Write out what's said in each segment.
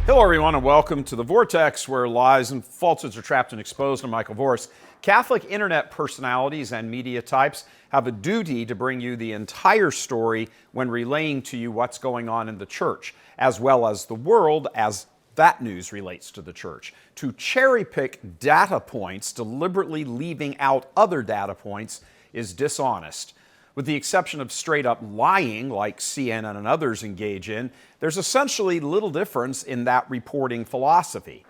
Hello everyone and welcome to the Vortex, where lies and falsehoods are trapped and exposed. I'm Michael Voris. Catholic internet personalities and media types have a duty to bring you the entire story when relaying to you what's going on in the church, as well as the world as that news relates to the church. To cherry pick data points, deliberately leaving out other data points, is dishonest. With the exception of straight-up lying, like CNN and others engage in, there's essentially little difference in that reporting philosophy.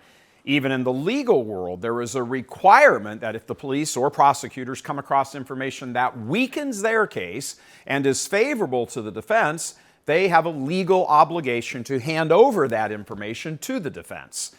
Even in the legal world, there is a requirement that if the police or prosecutors come across information that weakens their case and is favorable to the defense, they have a legal obligation to hand over that information to the defense.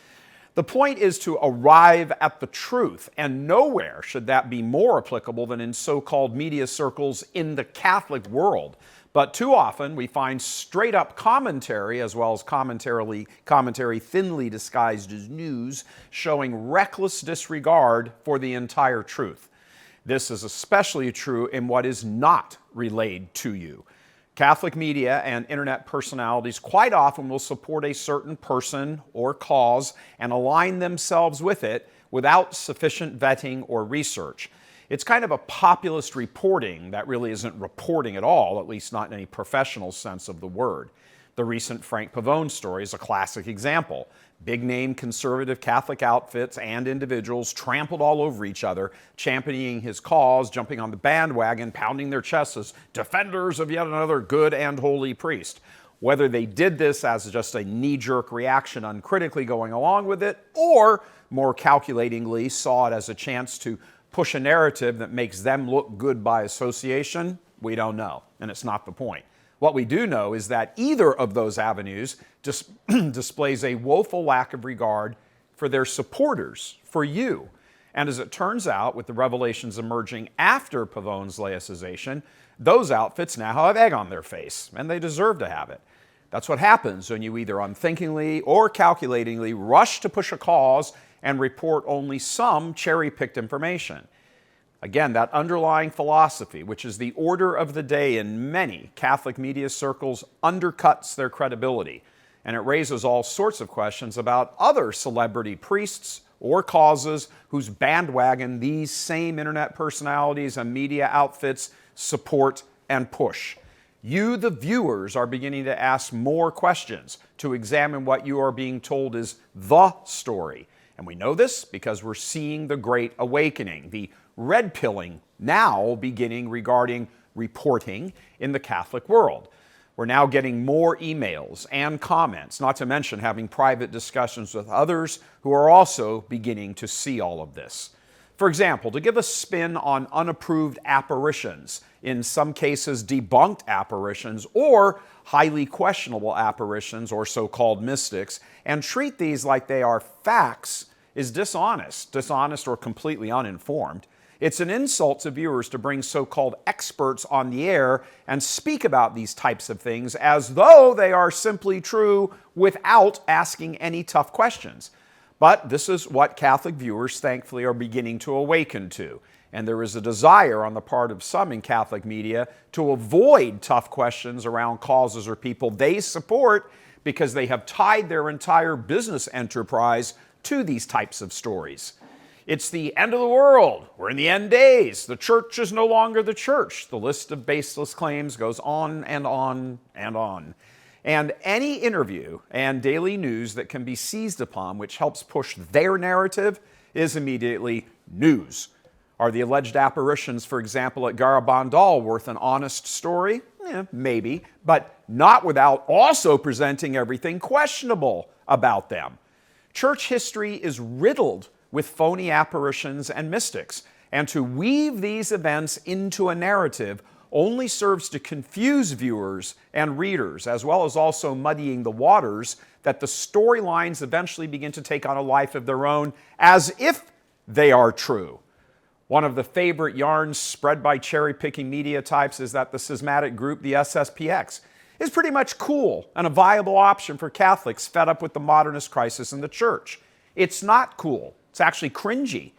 The point is to arrive at the truth, and nowhere should that be more applicable than in so-called media circles in the Catholic world. But too often we find straight-up commentary, as well as commentary thinly disguised as news, showing reckless disregard for the entire truth. This is especially true in what is not relayed to you. Catholic media and internet personalities quite often will support a certain person or cause and align themselves with it without sufficient vetting or research. It's kind of a populist reporting that really isn't reporting at all, at least not in any professional sense of the word. The recent Frank Pavone story is a classic example. Big-name conservative Catholic outfits and individuals trampled all over each other, championing his cause, jumping on the bandwagon, pounding their chests as defenders of yet another good and holy priest. Whether they did this as just a knee-jerk reaction uncritically going along with it, or more calculatingly saw it as a chance to push a narrative that makes them look good by association, we don't know, and it's not the point. What we do know is that either of those avenues displays a woeful lack of regard for their supporters, for you. And as it turns out, with the revelations emerging after Pavone's laicization, those outfits now have egg on their face, and they deserve to have it. That's what happens when you either unthinkingly or calculatingly rush to push a cause and report only some cherry-picked information. Again, that underlying philosophy, which is the order of the day in many Catholic media circles, undercuts their credibility, and it raises all sorts of questions about other celebrity priests or causes whose bandwagon these same internet personalities and media outfits support and push. You, the viewers, are beginning to ask more questions to examine what you are being told is the story. And we know this because we're seeing the Great Awakening, the red pilling now beginning regarding reporting in the Catholic world. We're now getting more emails and comments, not to mention having private discussions with others who are also beginning to see all of this. For example, to give a spin on unapproved apparitions, in some cases debunked apparitions or highly questionable apparitions or so-called mystics, and treat these like they are facts is dishonest or completely uninformed. It's an insult to viewers to bring so-called experts on the air and speak about these types of things as though they are simply true without asking any tough questions. But this is what Catholic viewers, thankfully, are beginning to awaken to. And there is a desire on the part of some in Catholic media to avoid tough questions around causes or people they support because they have tied their entire business enterprise to these types of stories. It's the end of the world. We're in the end days. The church is no longer the church. The list of baseless claims goes on and on and on. And any interview and daily news that can be seized upon which helps push their narrative is immediately news. Are the alleged apparitions, for example, at Garabandal worth an honest story? Maybe, but not without also presenting everything questionable about them. Church history is riddled with phony apparitions and mystics, and to weave these events into a narrative only serves to confuse viewers and readers, as well as also muddying the waters that the storylines eventually begin to take on a life of their own as if they are true. One of the favorite yarns spread by cherry-picking media types is that the schismatic group, the sspx, is pretty much cool and a viable option for Catholics fed up with the modernist crisis in the church. It's not cool. It's actually cringy.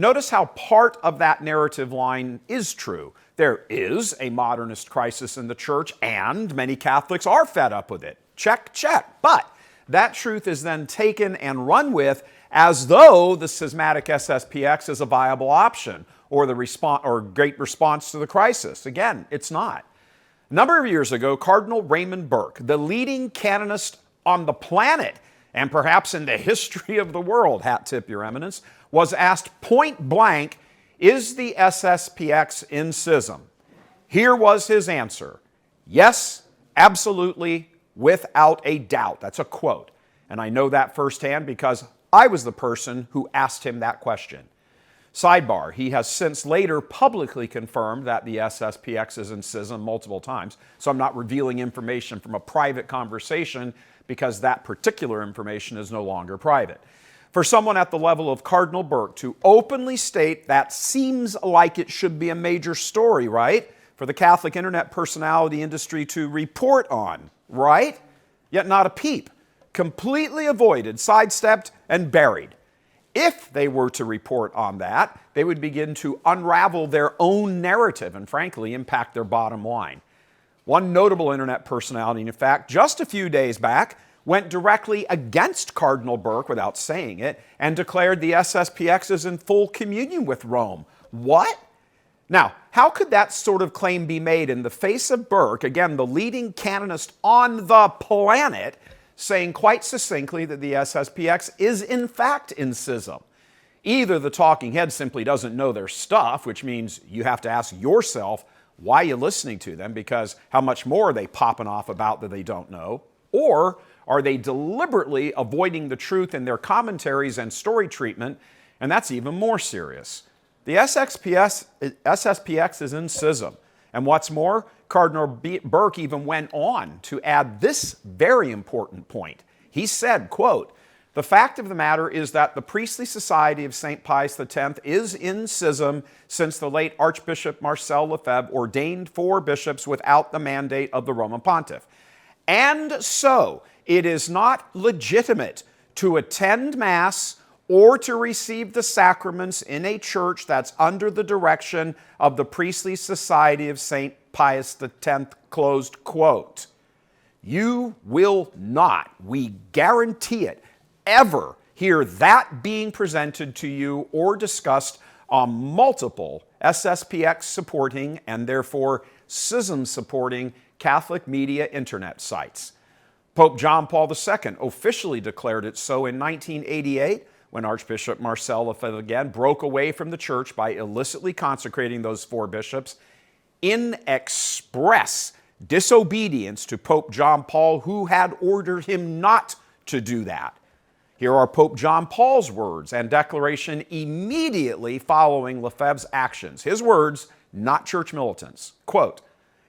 Notice how part of that narrative line is true. There is a modernist crisis in the church, and many Catholics are fed up with it. Check, check. But that truth is then taken and run with as though the schismatic SSPX is a viable option or great response to the crisis. Again, it's not. A number of years ago, Cardinal Burke, the leading canonist on the planet and perhaps in the history of the world, hat tip, Your Eminence, was asked point blank, is the SSPX in schism? Here was his answer. Yes, absolutely, without a doubt. That's a quote. And I know that firsthand because I was the person who asked him that question. Sidebar, he has since later publicly confirmed that the SSPX is in schism multiple times, so I'm not revealing information from a private conversation because that particular information is no longer private. For someone at the level of Cardinal Burke to openly state that seems like it should be a major story, right? For the Catholic internet personality industry to report on, right? Yet not a peep. Completely avoided, sidestepped, and buried. If they were to report on that, they would begin to unravel their own narrative and frankly impact their bottom line. One notable internet personality, in fact, just a few days back, went directly against Cardinal Burke without saying it and declared the SSPX is in full communion with Rome. What? Now, how could that sort of claim be made in the face of Burke, again, the leading canonist on the planet, saying quite succinctly that the SSPX is in fact in schism? Either the talking head simply doesn't know their stuff, which means you have to ask yourself why you're listening to them, because how much more are they popping off about that they don't know? Or are they deliberately avoiding the truth in their commentaries and story treatment? And that's even more serious. The SSPX is in schism. And what's more, Cardinal Burke even went on to add this very important point. He said, quote, "The fact of the matter is that the priestly society of St. Pius X is in schism since the late Archbishop Marcel Lefebvre ordained 4 bishops without the mandate of the Roman Pontiff. And so, it is not legitimate to attend Mass or to receive the sacraments in a church that's under the direction of the priestly society of St. Pius X, closed quote. You will not, we guarantee it, ever hear that being presented to you or discussed on multiple SSPX supporting and therefore schism supporting Catholic media internet sites. Pope John Paul II officially declared it so in 1988 when Archbishop Marcel Lefebvre again broke away from the church by illicitly consecrating those 4 bishops in express disobedience to Pope John Paul, who had ordered him not to do that. Here are Pope John Paul's words and declaration immediately following Lefebvre's actions. His words, not church militants. Quote,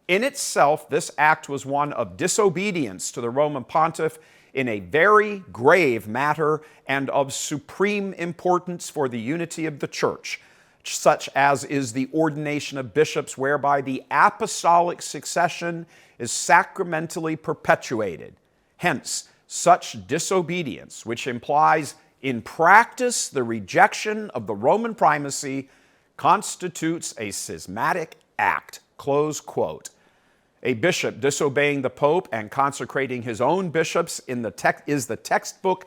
"In itself, this act was one of disobedience to the Roman Pontiff in a very grave matter and of supreme importance for the unity of the Church, such as is the ordination of bishops whereby the apostolic succession is sacramentally perpetuated. Hence, such disobedience, which implies in practice the rejection of the Roman primacy, constitutes a schismatic act." Close quote. A bishop disobeying the Pope and consecrating his own bishops is the textbook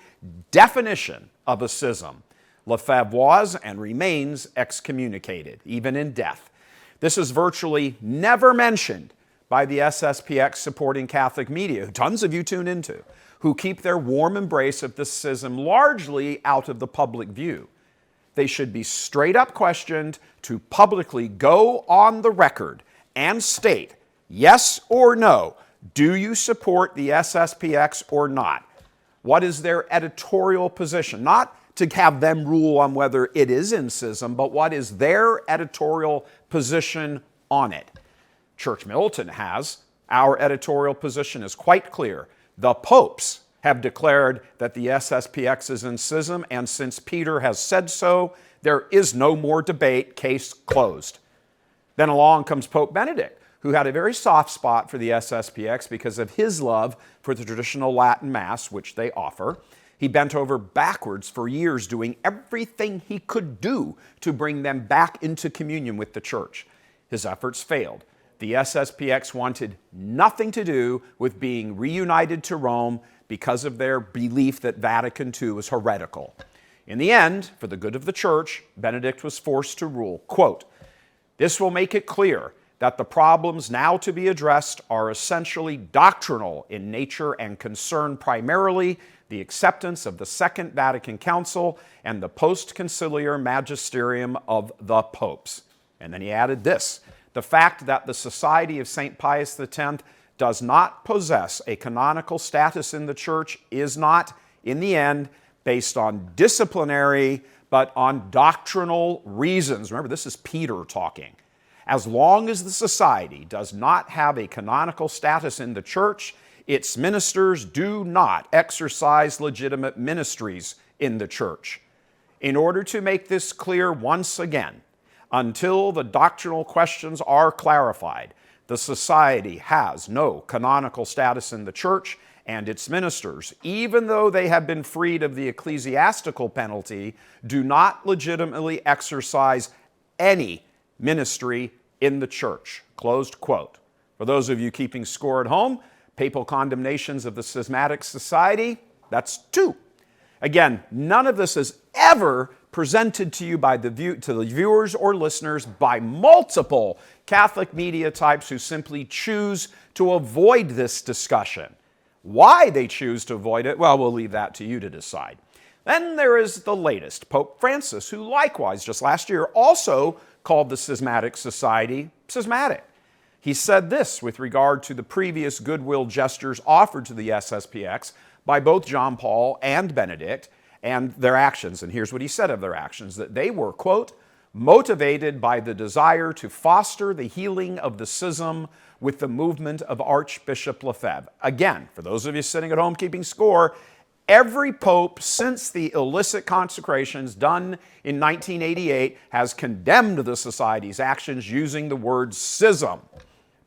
definition of a schism. Lefebvre was and remains excommunicated, even in death. This is virtually never mentioned by the SSPX supporting Catholic media, who tons of you tune into, who keep their warm embrace of this schism largely out of the public view. They should be straight up questioned to publicly go on the record and state, yes or no, do you support the SSPX or not? What is their editorial position? Not to have them rule on whether it is in schism, but what is their editorial position on it? Church militant has. Our editorial position is quite clear. The popes have declared that the SSPX is in schism, and since Peter has said so, there is no more debate, case closed. Then along comes Pope Benedict, who had a very soft spot for the SSPX because of his love for the traditional Latin Mass, which they offer. He bent over backwards for years doing everything he could do to bring them back into communion with the church. His efforts failed. The sspx wanted nothing to do with being reunited to Rome because of their belief that Vatican II was heretical. In the end, for the good of the church, Benedict was forced to rule, quote, "This will make it clear that the problems now to be addressed are essentially doctrinal in nature and concern primarily the acceptance of the Second Vatican Council and the post-conciliar magisterium of the popes." And then he added this: "The fact that the Society of St. Pius X does not possess a canonical status in the Church is not, in the end, based on disciplinary, but on doctrinal reasons." Remember, this is Peter talking. "As long as the society does not have a canonical status in the Church, its ministers do not exercise legitimate ministries in the Church. In order to make this clear once again, until the doctrinal questions are clarified, the society has no canonical status in the Church, and its ministers, even though they have been freed of the ecclesiastical penalty, do not legitimately exercise any ministry in the Church." Closed quote. For those of you keeping score at home, papal condemnations of the schismatic society, that's 2. Again, none of this is ever presented to you by the viewers or listeners by multiple Catholic media types who simply choose to avoid this discussion. Why they choose to avoid it, well, we'll leave that to you to decide. Then there is the latest, Pope Francis, who likewise, just last year, also called the schismatic society schismatic. He said this with regard to the previous goodwill gestures offered to the sspx by both John Paul and Benedict and their actions. And here's what he said of their actions: that they were, quote, "motivated by the desire to foster the healing of the schism with the movement of Archbishop Lefebvre." Again, for those of you sitting at home keeping score, every pope since the illicit consecrations done in 1988 has condemned the society's actions using the word schism.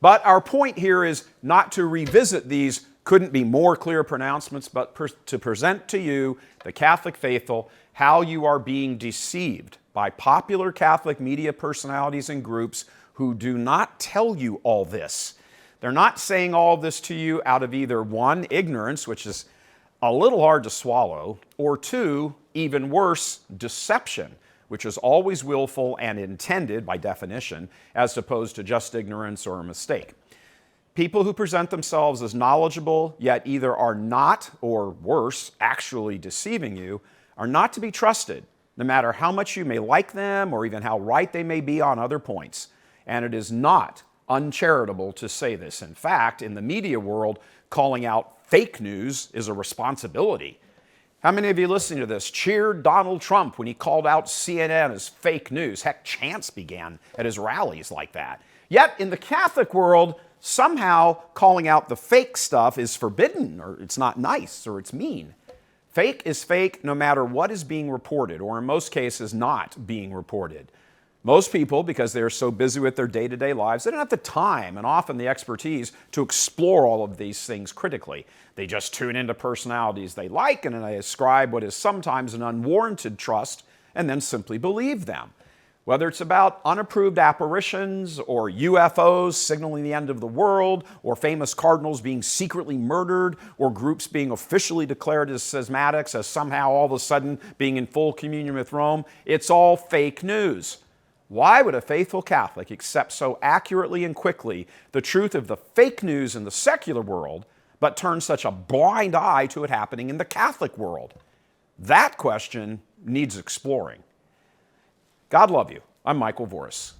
But our point here is not to revisit these couldn't be more clear pronouncements, but to present to you, the Catholic faithful, how you are being deceived by popular Catholic media personalities and groups who do not tell you all this. They're not saying all this to you out of either 1, ignorance, which is a little hard to swallow, or 2, even worse, deception, which is always willful and intended by definition, as opposed to just ignorance or a mistake. People who present themselves as knowledgeable, yet either are not, or worse, actually deceiving you, are not to be trusted, no matter how much you may like them or even how right they may be on other points. And it is not uncharitable to say this. In fact, in the media world, calling out fake news is a responsibility. How many of you listening to this cheered Donald Trump when he called out CNN as fake news? Heck, chants began at his rallies like that. Yet in the Catholic world, somehow calling out the fake stuff is forbidden, or it's not nice, or it's mean. Fake is fake no matter what is being reported, or in most cases not being reported. Most people, because they're so busy with their day-to-day lives, they don't have the time and often the expertise to explore all of these things critically. They just tune into personalities they like and they ascribe what is sometimes an unwarranted trust and then simply believe them. Whether it's about unapproved apparitions or UFOs signaling the end of the world or famous cardinals being secretly murdered or groups being officially declared as schismatics as somehow all of a sudden being in full communion with Rome, it's all fake news. Why would a faithful Catholic accept so accurately and quickly the truth of the fake news in the secular world, but turn such a blind eye to it happening in the Catholic world? That question needs exploring. God love you. I'm Michael Voris.